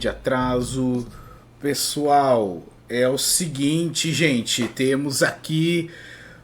de atraso. Pessoal, é o seguinte, gente, temos aqui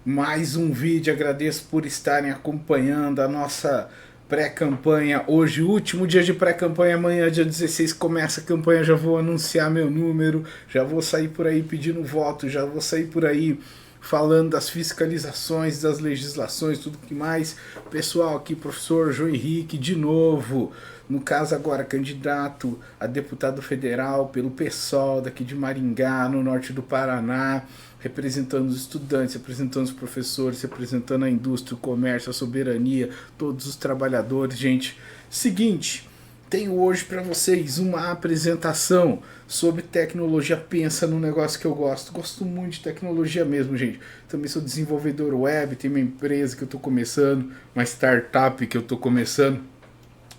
mais um vídeo. Agradeço por estarem acompanhando a nossa pré-campanha. Hoje, último dia de pré-campanha, amanhã, dia 16, começa a campanha. Já vou anunciar meu número, já vou sair por aí pedindo voto, já vou sair por aí falando das fiscalizações, das legislações, tudo que mais. Pessoal, aqui professor João Henrique de novo, no caso agora candidato a deputado federal pelo PSOL daqui de Maringá, no norte do Paraná, representando os estudantes, representando os professores, representando a indústria, o comércio, a soberania, todos os trabalhadores. Gente, seguinte, tenho hoje para vocês uma apresentação sobre tecnologia. Pensa num negócio que eu gosto muito de tecnologia mesmo, gente. Também sou desenvolvedor web, tenho uma empresa que eu estou começando, uma startup que eu estou começando,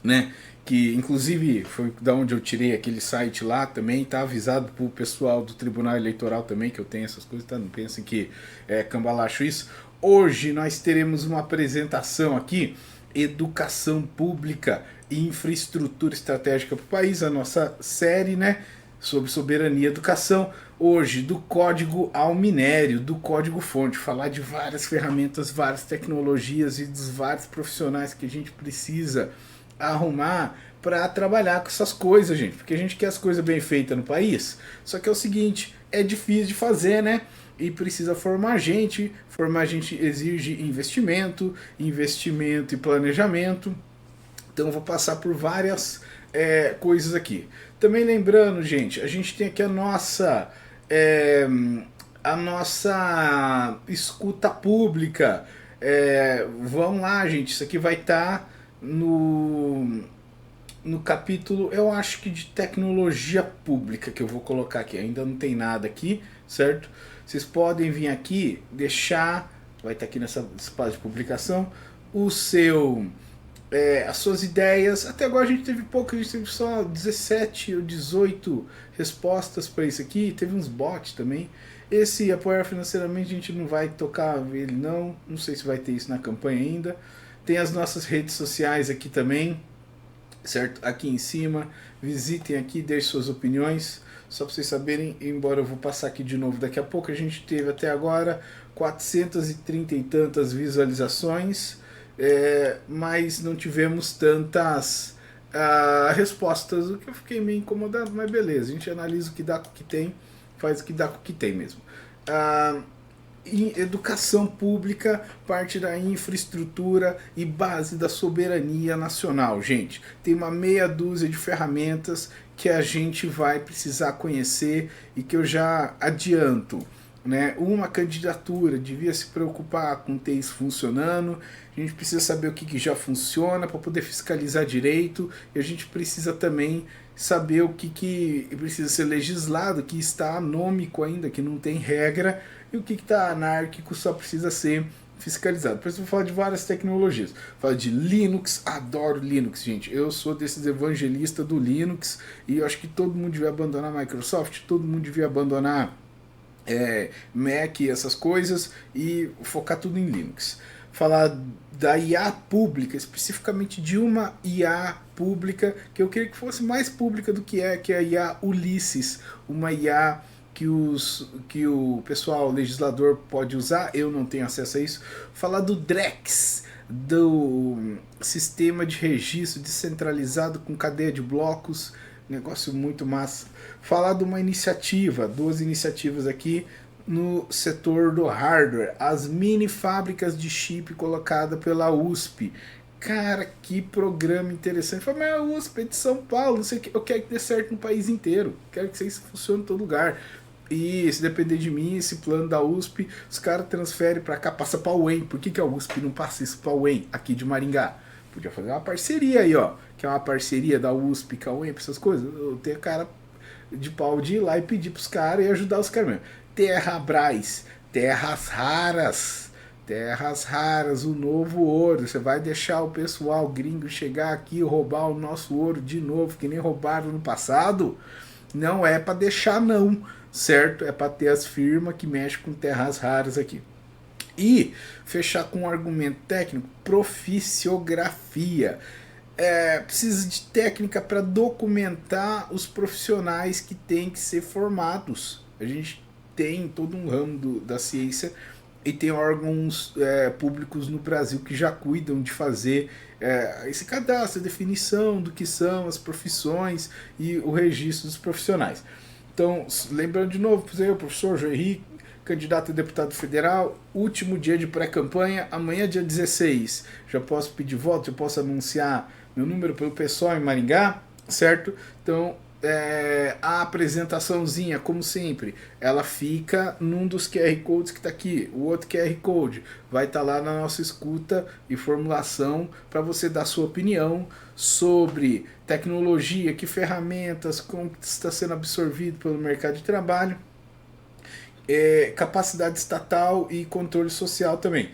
né? Que inclusive foi da onde eu tirei aquele site lá também, tá avisado pro pessoal do Tribunal Eleitoral também que eu tenho essas coisas, tá? Não pensem que é cambalacho isso. Hoje nós teremos uma apresentação aqui, educação pública e infraestrutura estratégica para o país, a nossa série, né, sobre soberania e educação. Hoje, do código ao minério, do código-fonte, falar de várias ferramentas, várias tecnologias e dos vários profissionais que a gente precisa arrumar para trabalhar com essas coisas, gente, porque a gente quer as coisas bem feitas no país, só que é o seguinte, é difícil de fazer, né? E precisa formar gente exige investimento e planejamento. Então eu vou passar por várias coisas aqui. Também lembrando, gente, a gente tem aqui a nossa escuta pública. Vão lá, gente, isso aqui vai estar no capítulo, eu acho que de tecnologia pública, que eu vou colocar aqui. Ainda não tem nada aqui, certo? Vocês podem vir aqui, deixar, vai estar aqui nessa espaço de publicação, as suas ideias. Até agora a gente teve pouco, a gente teve só 17 ou 18 respostas para isso aqui, teve uns bots também. Esse apoiar financeiramente a gente não vai tocar ele não sei se vai ter isso na campanha ainda. Tem as nossas redes sociais aqui também, certo? Aqui em cima, visitem aqui, deixem suas opiniões, só para vocês saberem, embora eu vou passar aqui de novo daqui a pouco. A gente teve até agora 430 e tantas visualizações, mas não tivemos tantas respostas, o que eu fiquei meio incomodado, mas beleza, a gente analisa o que dá com o que tem, faz o que dá com o que tem mesmo. Educação pública, parte da infraestrutura e base da soberania nacional. Gente, tem uma meia dúzia de ferramentas que a gente vai precisar conhecer e que eu já adianto, né? Uma candidatura devia se preocupar com ter isso funcionando. A gente precisa saber o que já funciona para poder fiscalizar direito, e a gente precisa também saber o que precisa ser legislado, que está anômico ainda, que não tem regra, e o que está anárquico, só precisa ser fiscalizado. Por isso eu vou falar de várias tecnologias. Falo de Linux, adoro Linux, gente. Eu sou desses evangelistas do Linux, e eu acho que todo mundo devia abandonar a Microsoft, todo mundo devia abandonar Mac e essas coisas, e focar tudo em Linux. Falar da IA pública, especificamente de uma IA pública, que eu queria que fosse mais pública do que é a IA Ulisses, uma IA que o pessoal legislador pode usar, eu não tenho acesso a isso. Falar do DREX, do sistema de registro descentralizado com cadeia de blocos, negócio muito massa. Falar de uma iniciativa, duas iniciativas aqui no setor do hardware, as mini fábricas de chip colocada pela USP. Cara, que programa interessante. Falei, mas a USP é de São Paulo, não sei o que. Eu quero que dê certo no país inteiro, quero que isso funcione em todo lugar. E se depender de mim, esse plano da USP, os caras transferem para cá, passa para o UEM. Por que a USP não passa isso para o UEM, aqui de Maringá? Podia fazer uma parceria aí, ó, que é uma parceria da USP com a UEM, essas coisas. Eu tenho cara de pau de ir lá e pedir pros caras e ajudar os caras mesmo. Terrabras, terras raras, o novo ouro. Você vai deixar o pessoal gringo chegar aqui e roubar o nosso ouro de novo, que nem roubaram no passado? Não é para deixar não, certo? É para ter as firmas que mexem com terras raras aqui. E fechar com um argumento técnico, proficiografia. precisa de técnica para documentar os profissionais que têm que ser formados. A gente tem todo um ramo da ciência e tem órgãos públicos no Brasil que já cuidam de fazer esse cadastro, a definição do que são as profissões e o registro dos profissionais. Então, lembrando de novo, eu, professor João Henrique, candidato a deputado federal, último dia de pré-campanha, amanhã dia 16. Já posso pedir voto, já posso anunciar meu número pelo pessoal em Maringá, certo? Então, a apresentaçãozinha, como sempre, ela fica num dos QR Codes que está aqui. O outro QR Code vai estar lá na nossa escuta e formulação para você dar sua opinião sobre tecnologia, que ferramentas, como está sendo absorvido pelo mercado de trabalho, capacidade estatal e controle social também.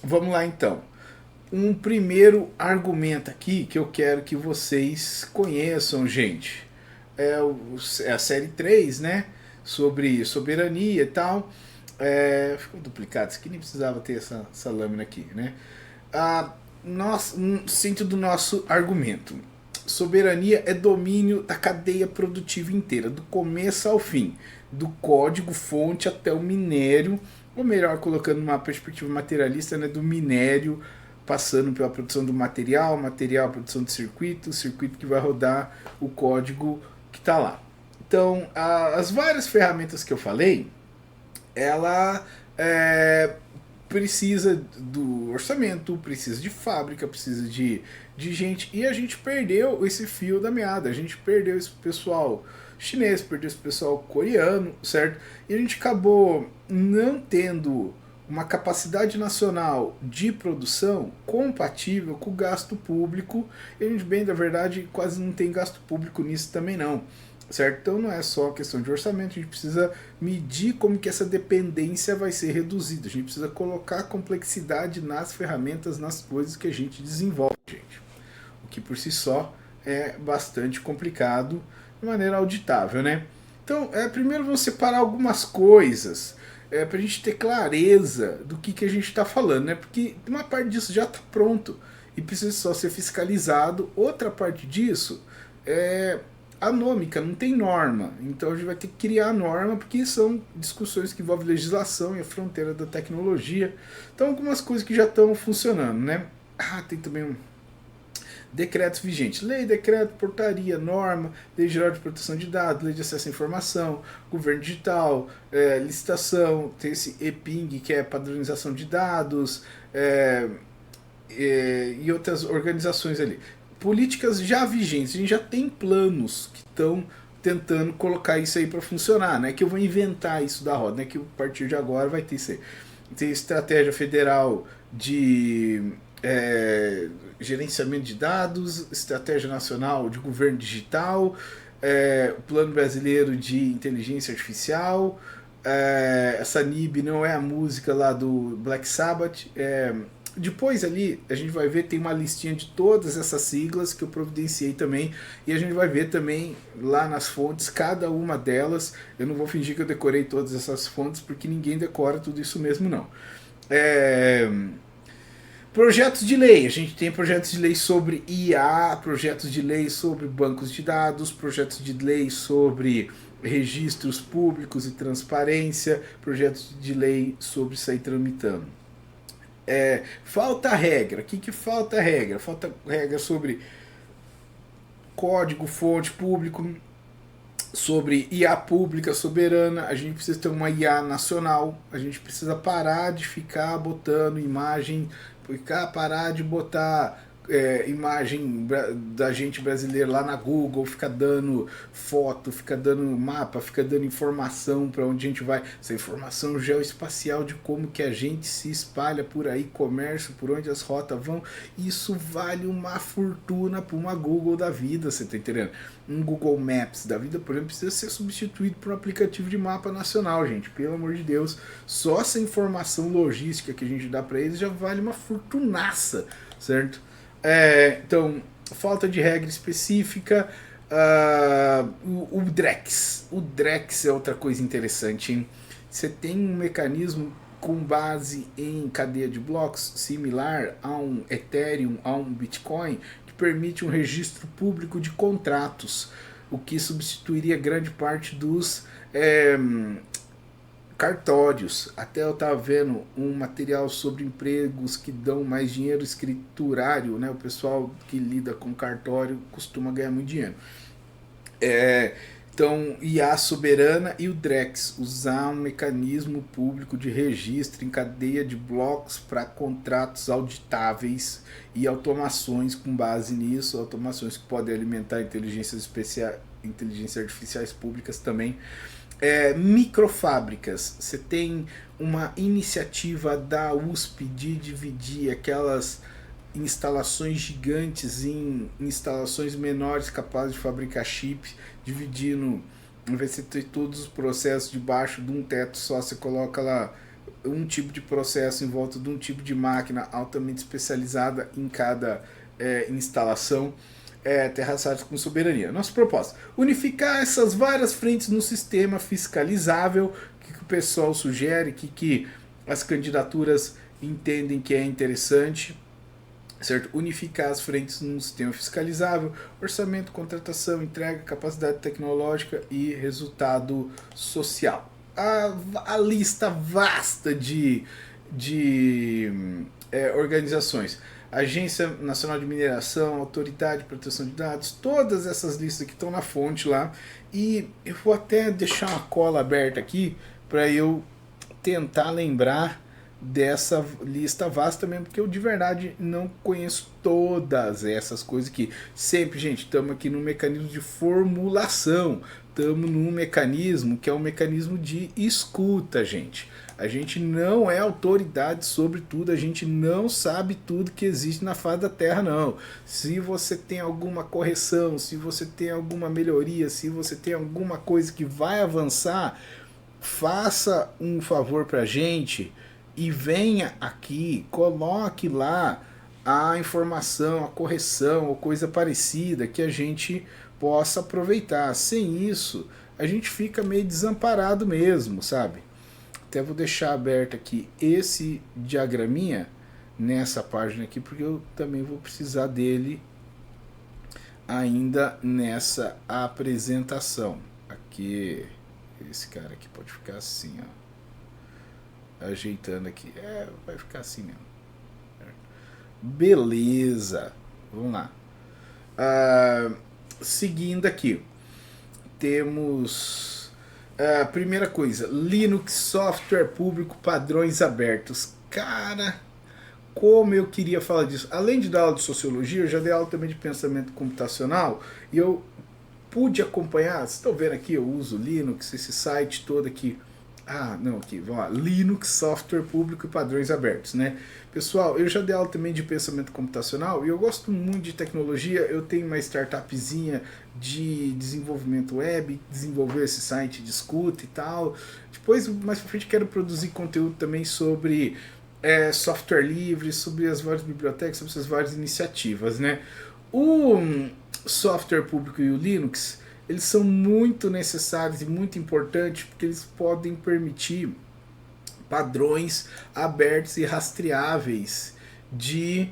Vamos lá então. Um primeiro argumento aqui que eu quero que vocês conheçam, gente. É a série 3, né? Sobre soberania e tal. Ficou duplicado, isso aqui nem precisava ter essa lâmina aqui, né? Centro do nosso argumento. Soberania é domínio da cadeia produtiva inteira, do começo ao fim, do código fonte até o minério, ou melhor, colocando uma perspectiva materialista, né, do minério, passando pela produção do material, a produção do circuito, o circuito que vai rodar o código que está lá. Então, as várias ferramentas que eu falei, ela precisa do orçamento, precisa de fábrica, precisa de gente, e a gente perdeu esse fio da meada, a gente perdeu esse pessoal chinês, perdeu esse pessoal coreano, certo? E a gente acabou não tendo uma capacidade nacional de produção compatível com o gasto público, e a gente, bem da verdade, quase não tem gasto público nisso também não, certo? Então não é só questão de orçamento, a gente precisa medir como que essa dependência vai ser reduzida, a gente precisa colocar complexidade nas ferramentas, nas coisas que a gente desenvolve, gente. O que por si só é bastante complicado de maneira auditável, né? Então, primeiro vamos separar algumas coisas para a gente ter clareza do que a gente está falando, né? Porque uma parte disso já está pronto e precisa só ser fiscalizado. Outra parte disso é anômica, não tem norma. Então a gente vai ter que criar a norma, porque são discussões que envolvem legislação e a fronteira da tecnologia. Então algumas coisas que já estão funcionando, né? Tem também decretos vigentes: lei, decreto, portaria, norma, lei geral de proteção de dados, lei de acesso à informação, governo digital, licitação, tem esse EPING, que é padronização de dados, e outras organizações ali. Políticas já vigentes, a gente já tem planos que estão tentando colocar isso aí para funcionar, né? Que eu vou inventar isso da roda, né? Que a partir de agora vai ter isso aí. Tem estratégia federal de gerenciamento de dados, estratégia nacional de governo digital, o plano brasileiro de inteligência artificial, essa NIB não é a música lá do Black Sabbath. Depois ali a gente vai ver, tem uma listinha de todas essas siglas que eu providenciei também, e a gente vai ver também lá nas fontes cada uma delas. Eu não vou fingir que eu decorei todas essas fontes, porque ninguém decora tudo isso mesmo não. Projetos de lei, a gente tem projetos de lei sobre IA, projetos de lei sobre bancos de dados, projetos de lei sobre registros públicos e transparência, projetos de lei sobre sair tramitando. Falta regra. O que falta regra? Falta regra sobre código fonte público, sobre IA pública soberana. A gente precisa ter uma IA nacional, a gente precisa parar de ficar botando imagem, parar de botar imagem da gente brasileira lá na Google, fica dando foto, fica dando mapa, fica dando informação para onde a gente vai, essa informação geoespacial de como que a gente se espalha por aí, comércio, por onde as rotas vão. Isso vale uma fortuna para uma Google da vida, você tá entendendo? Um Google Maps da vida, por exemplo, precisa ser substituído por um aplicativo de mapa nacional, gente, pelo amor de Deus. Só essa informação logística que a gente dá para eles já vale uma fortunaça, certo? Então, falta de regra específica. O DREX. O DREX é outra coisa interessante, hein? Você tem um mecanismo com base em cadeia de blocos, similar a um Ethereum, a um Bitcoin, que permite um registro público de contratos, o que substituiria grande parte dos cartórios. Até eu estava vendo um material sobre empregos que dão mais dinheiro escriturário, né? O pessoal que lida com cartório costuma ganhar muito dinheiro. Então, IA soberana e o Drex, usar um mecanismo público de registro em cadeia de blocos para contratos auditáveis e automações com base nisso, automações que podem alimentar inteligências artificiais públicas também. Microfábricas, você tem uma iniciativa da USP de dividir aquelas instalações gigantes em instalações menores capazes de fabricar chips, dividindo, em vez de ter todos os processos debaixo de um teto só, você coloca lá um tipo de processo em volta de um tipo de máquina altamente especializada em cada instalação. Terraçados com soberania. Nossa proposta: unificar essas várias frentes no sistema fiscalizável, que o pessoal sugere, que as candidaturas entendem que é interessante, certo? Unificar as frentes num sistema fiscalizável: orçamento, contratação, entrega, capacidade tecnológica e resultado social. A lista vasta de organizações. Agência Nacional de Mineração, Autoridade de Proteção de Dados, todas essas listas que estão na fonte lá. E eu vou até deixar uma cola aberta aqui para eu tentar lembrar dessa lista vasta mesmo, porque eu de verdade não conheço todas essas coisas aqui. Sempre, gente, estamos aqui no mecanismo de formulação, estamos num mecanismo que é um mecanismo de escuta, gente. A gente não é autoridade sobre tudo, a gente não sabe tudo que existe na face da Terra, não. Se você tem alguma correção, se você tem alguma melhoria, se você tem alguma coisa que vai avançar, faça um favor pra gente e venha aqui, coloque lá a informação, a correção ou coisa parecida que a gente possa aproveitar. Sem isso, a gente fica meio desamparado mesmo, sabe? Até vou deixar aberto aqui esse diagraminha nessa página aqui, porque eu também vou precisar dele ainda nessa apresentação. Aqui, esse cara aqui pode ficar assim, ó. Ajeitando aqui. Vai ficar assim mesmo. Beleza. Vamos lá. Seguindo aqui. Temos... primeira coisa, Linux, software público, padrões abertos. Cara, como eu queria falar disso. Além de dar aula de sociologia, eu já dei aula também de pensamento computacional. E eu pude acompanhar, vocês estão vendo aqui, eu uso Linux, esse site todo aqui. Aqui, vamos lá. Linux, software público e padrões abertos, né? Pessoal, eu já dei aula também de pensamento computacional e eu gosto muito de tecnologia. Eu tenho uma startupzinha de desenvolvimento web, desenvolver esse site de escuta e tal. Depois, mais pra frente, quero produzir conteúdo também sobre software livre, sobre as várias bibliotecas, sobre essas várias iniciativas, né? O software público e o Linux, eles são muito necessários e muito importantes porque eles podem permitir padrões abertos e rastreáveis de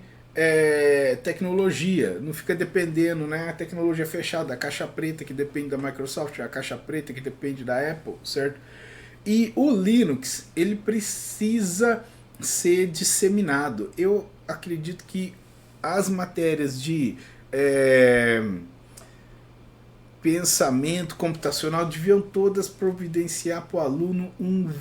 tecnologia. Não fica dependendo, né? A tecnologia fechada, a caixa preta que depende da Microsoft, a caixa preta que depende da Apple, certo? E o Linux, ele precisa ser disseminado. Eu acredito que as matérias de pensamento computacional deviam todas providenciar para o aluno uma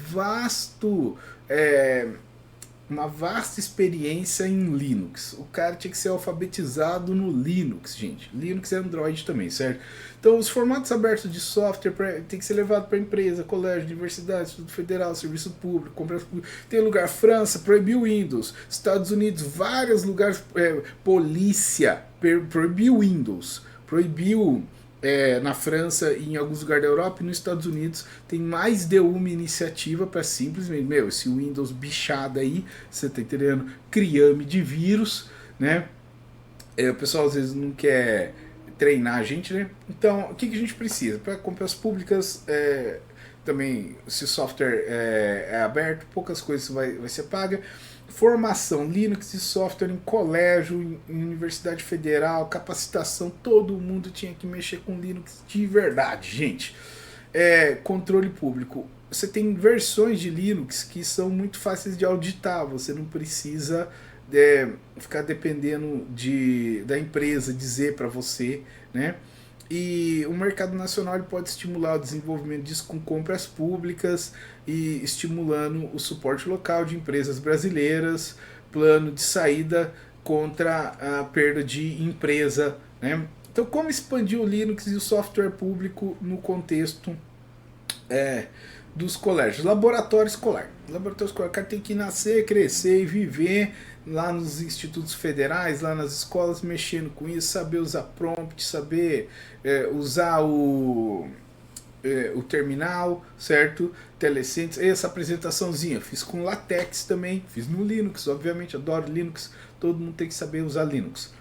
vasta experiência em Linux. O cara tinha que ser alfabetizado no Linux, gente. Linux é Android também, certo? Então, os formatos abertos de software tem que ser levado para empresa, colégio, universidade, Instituto Federal, serviço público, compras públicas. Tem lugar, França, proibiu Windows. Estados Unidos, vários lugares, polícia, proibiu Windows. Proibiu... na França e em alguns lugares da Europa e nos Estados Unidos tem mais de uma iniciativa para simplesmente, esse Windows bichado aí, você tá entendendo, criame de vírus, né? O pessoal às vezes não quer treinar a gente, né? Então, o que a gente precisa? Para compras públicas, também, se o software é aberto, poucas coisas vai ser paga. Formação, Linux e software em colégio, em universidade federal, capacitação, todo mundo tinha que mexer com Linux de verdade, gente. Controle público. Você tem versões de Linux que são muito fáceis de auditar, você não precisa ficar dependendo da empresa dizer para você, né? E o mercado nacional ele pode estimular o desenvolvimento disso com compras públicas e estimulando o suporte local de empresas brasileiras, plano de saída contra a perda de empresa, né? Então, como expandir o Linux e o software público no contexto dos colégios? Laboratório escolar. Laboratório escolar, o cara tem que nascer, crescer e viver lá nos institutos federais, lá nas escolas, mexendo com isso, saber usar prompt, saber usar o terminal, certo? Telecentes, essa apresentaçãozinha, fiz com LaTeX também, fiz no Linux, obviamente, adoro Linux, todo mundo tem que saber usar Linux.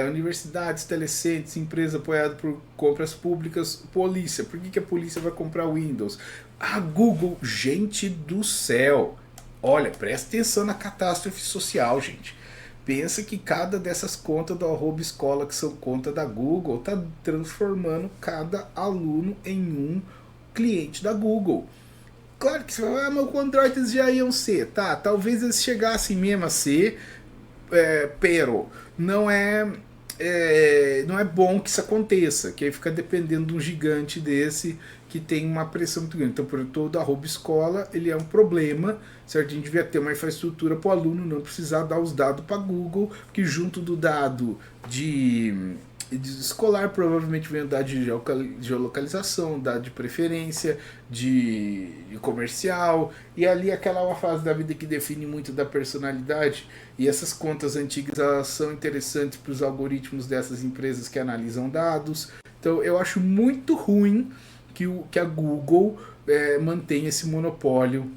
Universidades, telecentes, empresa apoiada por compras públicas, polícia, por que a polícia vai comprar Windows? A Google, gente do céu, olha, presta atenção na catástrofe social, gente. Pensa que cada dessas contas do @escola, que são conta da Google, está transformando cada aluno em um cliente da Google. Claro que você vai falar, mas os Androids já iam ser, tá? Talvez eles chegassem mesmo a ser, pero não é bom que isso aconteça, que aí fica dependendo de um gigante desse que tem uma pressão muito grande. Então, por todo @escola, ele é um problema, certo? A gente devia ter uma infraestrutura para o aluno não precisar dar os dados para Google, que junto do dado de escolar provavelmente vem o dado de geolocalização, dado de preferência, de comercial, e ali aquela é uma fase da vida que define muito da personalidade, e essas contas antigas elas são interessantes para os algoritmos dessas empresas que analisam dados. Então eu acho muito ruim que a Google mantenha esse monopólio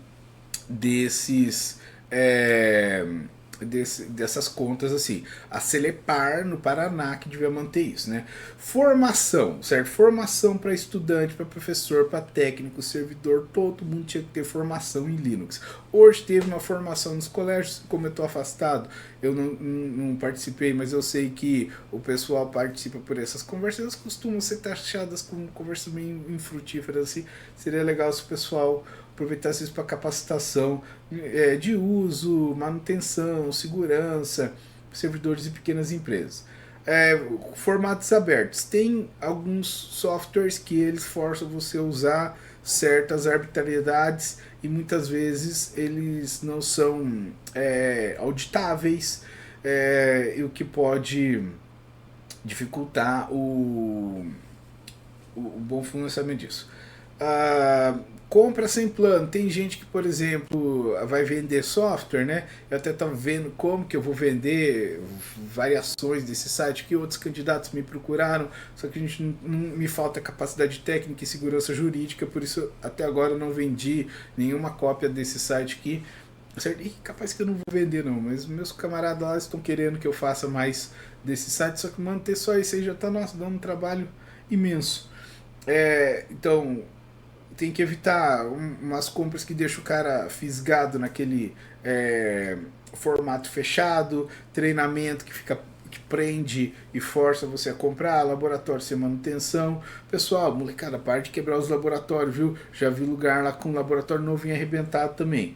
dessas contas assim. A Celepar no Paraná que devia manter isso, né? Formação, certo? Formação para estudante, para professor, para técnico, servidor, todo mundo tinha que ter formação em Linux. Hoje teve uma formação nos colégios, como eu estou afastado, eu não participei, mas eu sei que o pessoal participa por essas conversas, elas costumam ser taxadas como conversas meio infrutíferas assim. Seria legal se o pessoal aproveitasse isso para capacitação de uso, manutenção, segurança, servidores e pequenas empresas. Formatos abertos. Tem alguns softwares que eles forçam você a usar certas arbitrariedades e muitas vezes eles não são auditáveis, e o que pode dificultar o bom funcionamento disso. Compra sem plano. Tem gente que, por exemplo, vai vender software, né? Eu até estava vendo como que eu vou vender variações desse site, que outros candidatos me procuraram, só que a gente não me falta capacidade técnica e segurança jurídica, por isso até agora eu não vendi nenhuma cópia desse site aqui. Certo? E capaz que eu não vou vender não, mas meus camaradas lá estão querendo que eu faça mais desse site, só que manter só isso aí já está dando um trabalho imenso. Então tem que evitar umas compras que deixam o cara fisgado naquele formato fechado, treinamento que prende e força você a comprar, laboratório sem manutenção. Pessoal, molecada, para de quebrar os laboratórios, viu? Já vi lugar lá com laboratório novinho arrebentado também.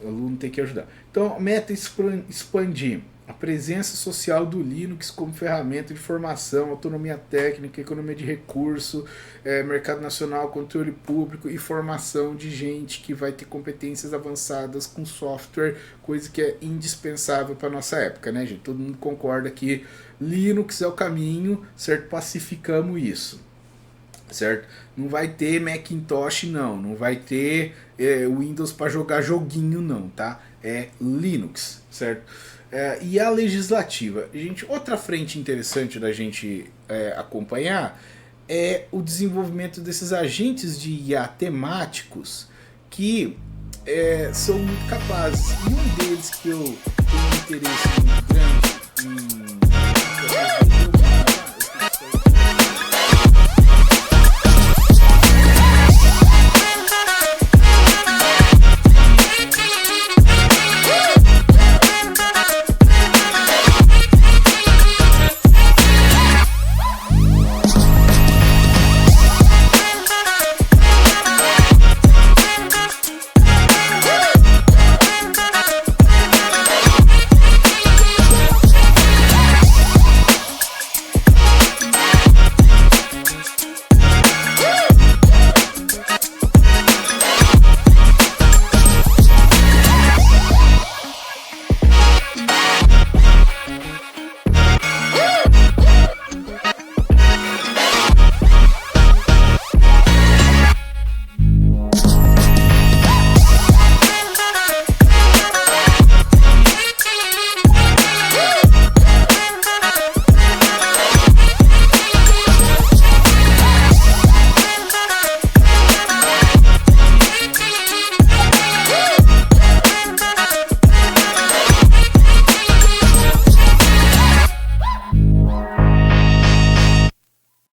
O aluno tem que ajudar. Então, meta expandir a presença social do Linux como ferramenta de formação, autonomia técnica, economia de recurso, mercado nacional, controle público e formação de gente que vai ter competências avançadas com software, coisa que é indispensável para nossa época, né, gente? Todo mundo concorda que Linux é o caminho, certo? Pacificamos isso, certo? Não vai ter Macintosh não vai ter Windows para jogar joguinho não, tá? É Linux, certo? E a legislativa, gente, outra frente interessante da gente acompanhar é o desenvolvimento desses agentes de IA temáticos que são muito capazes. E um deles que eu tenho um interesse muito grande em